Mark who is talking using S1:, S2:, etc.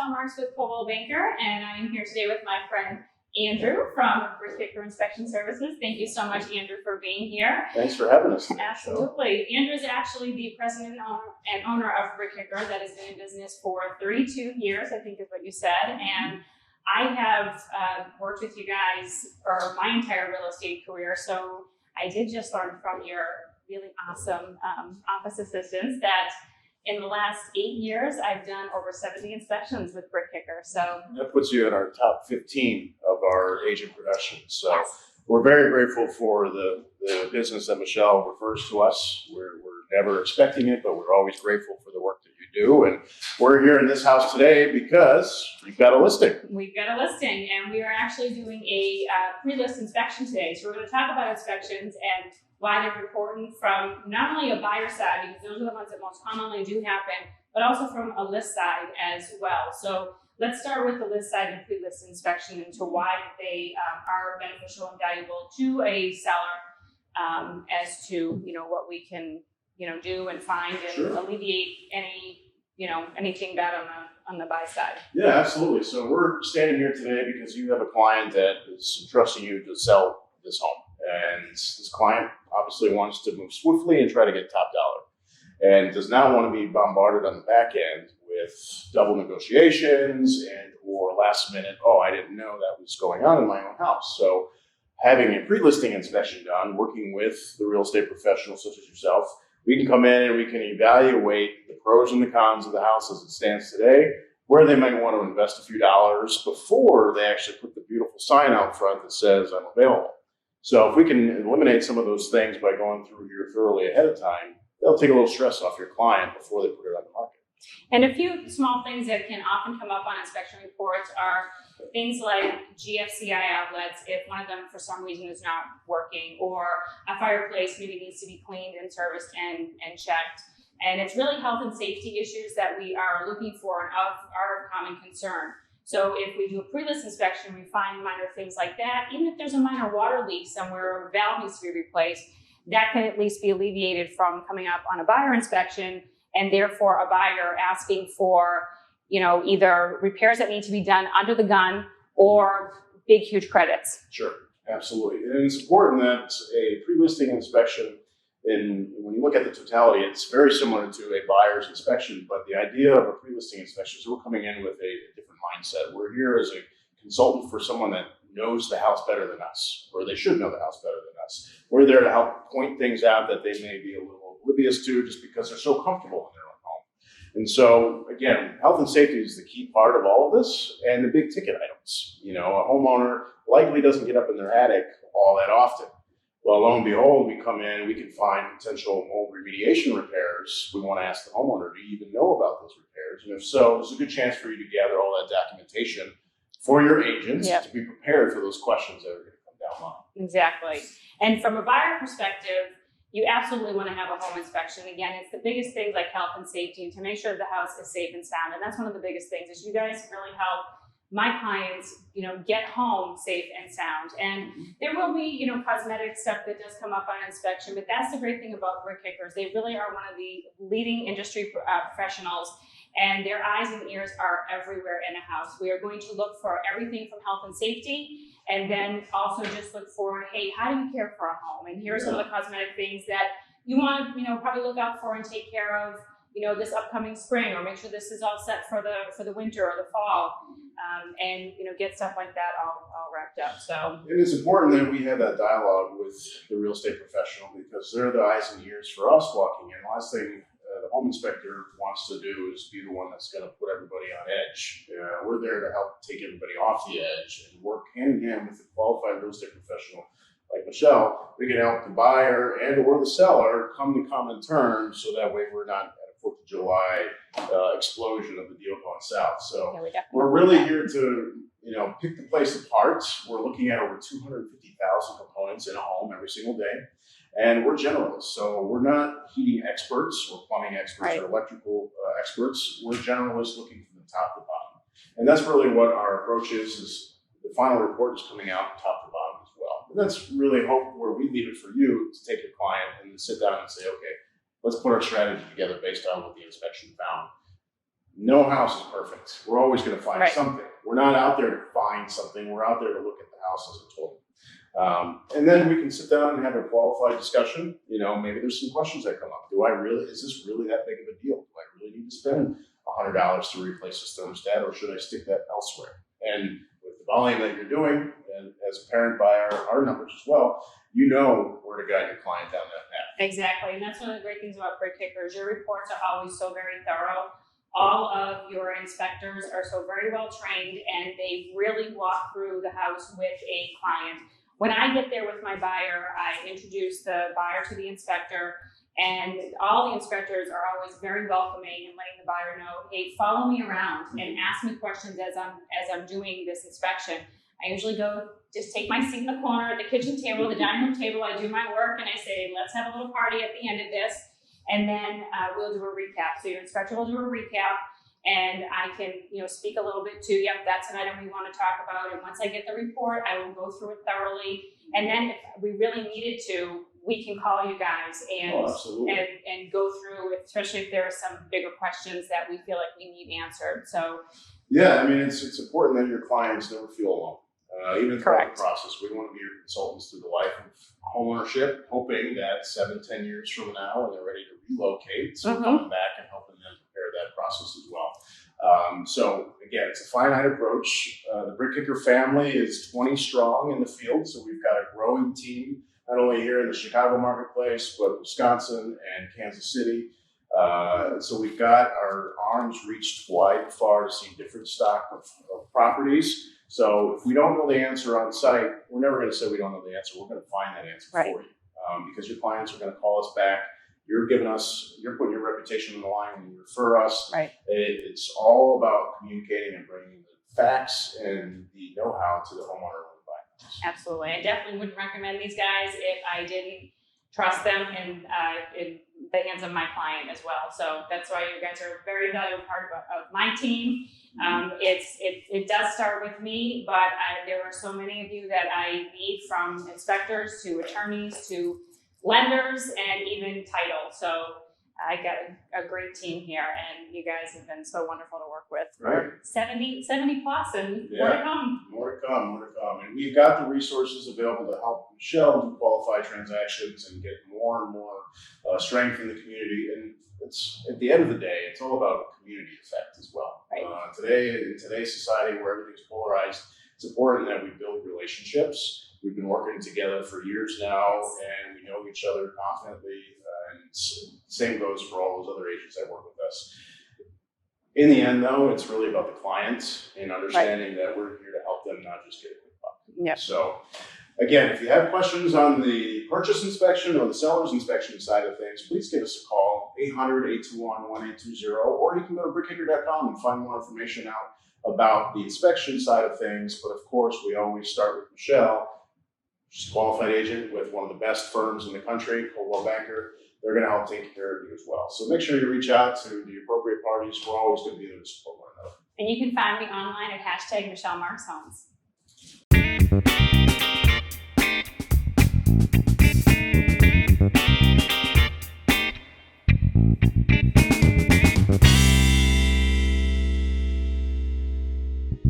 S1: Michele Marks with Coldwell Banker, and I am here today with my friend Andrew from Brick Kicker Inspection Services. Thank you so much, Andrew, for being here.
S2: Thanks for having us today.
S1: Absolutely. Andrew is actually the president and owner of Brick Kicker that has been in business for 32 years, I think is what you said. And I have worked with you guys for my entire real estate career, so I did just learn from your really awesome office assistants that in the last 8 years, I've done over 70 inspections with Brick Kicker. So
S2: that puts you in our top 15 of our agent professions. So
S1: yes.
S2: We're very grateful for the business that Michele refers to us. We're never expecting it, but we're always grateful for the work that you do. And we're here in this house today because you've got a listing.
S1: We've got a listing, and we are actually doing a pre-list inspection today. So we're going to talk about inspections and why they're important from not only a buyer side, because those are the ones that most commonly do happen, but also from a list side as well. So let's start with the list side and pre-list inspection into why they are beneficial and valuable to a seller as to, what we can, do and find and
S2: Sure.
S1: alleviate anything bad on the buy side.
S2: Yeah, absolutely. So we're standing here today because you have a client that is entrusting you to sell this home. And this client obviously wants to move swiftly and try to get top dollar and does not want to be bombarded on the back end with double negotiations and or last minute, I didn't know that was going on in my own house. So having a pre-listing inspection done, working with the real estate professionals such as yourself, we can come in and we can evaluate the pros and the cons of the house as it stands today, where they might want to invest a few dollars before they actually put the beautiful sign out front that says I'm available. So if we can eliminate some of those things by going through here thoroughly ahead of time, they'll take a little stress off your client before they put it on the market.
S1: And a few small things that can often come up on inspection reports are things like GFCI outlets, if one of them for some reason is not working, or a fireplace maybe needs to be cleaned and serviced and checked. And it's really health and safety issues that we are looking for and are of common concern. So if we do a pre-list inspection, we find minor things like that. Even if there's a minor water leak somewhere or a valve needs to be replaced, that can at least be alleviated from coming up on a buyer inspection, and therefore a buyer asking for, either repairs that need to be done under the gun or big, huge credits.
S2: Sure, absolutely. And it's important that a pre-listing inspection, and when you look at the totality, it's very similar to a buyer's inspection, but the idea of a pre-listing inspection is we're coming in with a different mindset. We're here as a consultant for someone that knows the house better than us, or they should know the house better than us. We're there to help point things out that they may be a little oblivious to just because they're so comfortable in their own home. And so, again, health and safety is the key part of all of this, and the big ticket items. A homeowner likely doesn't get up in their attic all that often. Well, lo and behold, we come in, we can find potential mold remediation repairs. We want to ask the homeowner, do you even know about those repairs? And if so, there's a good chance for you to gather all that documentation for your agents to be prepared for those questions that are going to come down the line.
S1: Exactly. And from a buyer perspective, you absolutely want to have a home inspection. Again, it's the biggest things like health and safety, and to make sure the house is safe and sound. And that's one of the biggest things is you guys really help my clients, get home safe and sound. And there will be, cosmetic stuff that does come up on inspection, but that's the great thing about Brick Kickers. They really are one of the leading industry professionals, and their eyes and ears are everywhere in a house. We are going to look for everything from health and safety, and then also just look for, hey, how do you care for a home? And here are some of the cosmetic things that you want to, probably look out for and take care of, this upcoming spring, or make sure this is all set for the winter or the fall, and get stuff like that all wrapped up. So
S2: it is important that we have that dialogue with the real estate professional because they're the eyes and ears for us walking in. Last thing the home inspector wants to do is be the one that's going to put everybody on edge. We're there to help take everybody off the edge and work hand in hand with a qualified real estate professional like Michele. We can help the buyer and or the seller come to common terms so that way we're not at a 4th of July explosion of the deal going south. So we're really here to pick the place apart. We're looking at over 250,000 components in a home every single day. And we're generalists, so we're not heating experts or plumbing experts or electrical experts. We're generalists looking from the top to bottom. And that's really what our approach is the final report is coming out top to bottom as well. And that's really where we leave it for you to take your client and sit down and say, okay, let's put our strategy together based on what the inspection found. No house is perfect. We're always going to find
S1: Right.
S2: something. We're not out there to find something. We're out there to look at the house as a total. And then we can sit down and have a qualified discussion. Maybe there's some questions that come up. Is this really that big of a deal? Do I really need to spend $100 to replace this thermostat, or should I stick that elsewhere? And with the volume that you're doing, and as apparent by our numbers as well, you know where to guide your client down that path.
S1: Exactly, and that's one of the great things about Brick Kickers. Your reports are always so very thorough. All of your inspectors are so very well trained, and they really walk through the house with a client. When I get there with my buyer, I introduce the buyer to the inspector, and all the inspectors are always very welcoming and letting the buyer know, hey, follow me around and ask me questions as I'm doing this inspection. I usually just take my seat in the corner at the kitchen table, the dining room table. I do my work and I say, let's have a little party at the end of this. And then we'll do a recap. So your inspector will do a recap, and I can, speak a little bit to, yep, that's an item we want to talk about. And once I get the report, I will go through it thoroughly. And then if we really needed to, we can call you guys and go through, especially if there are some bigger questions that we feel like we need answered. So
S2: yeah, it's important that your clients never feel alone. Even throughout the process, we want to be your consultants through the life of homeownership, hoping that 7-10 years from now, when they're ready to relocate, so we're coming back and helping them prepare that process as well. So again, it's a finite approach. The Brick Kicker family is 20 strong in the field, so we've got a growing team, not only here in the Chicago marketplace, but Wisconsin and Kansas City. So we've got our arms reached wide and far to see different stock of properties. So if we don't know the answer on site, we're never going to say we don't know the answer. We're going to find that answer for you, because your clients are going to call us back. You're putting your reputation on the line when you refer us.
S1: Right.
S2: It's all about communicating and bringing the facts and the know-how to the homeowner when buying.
S1: Absolutely. I definitely wouldn't recommend these guys if I didn't trust them in the hands of my client as well. So that's why you guys are a very valuable part of my team. It does start with me, but there are so many of you that I need, from inspectors to attorneys to lenders and even title. So I got a great team here, and you guys have been so wonderful to work with for 70 plus, and more to come.
S2: More to come. And we've got the resources available to help Michele do qualified transactions and get more and more strength in the community. And it's, at the end of the day, it's all about community effect as well.
S1: Right.
S2: In today's society where everything's polarized, it's important that we build relationships. We've been working together for years now, and we know each other confidently. And same goes for all those other agents that work with us. In the end, though, it's really about the client and understanding that we're here to help them, not just get a quick buck.
S1: Yep.
S2: So, again, if you have questions on the purchase inspection or the seller's inspection side of things, please give us a call, 800-821-1820, or you can go to brickkicker.com and find more information out about the inspection side of things. But of course, we always start with Michele. She's a qualified agent with one of the best firms in the country, Coldwell Banker. They're going to help take care of you as well. So make sure you reach out to the appropriate parties. We're always going to be there to support one another.
S1: And you can find me online at #Michele Marks Homes.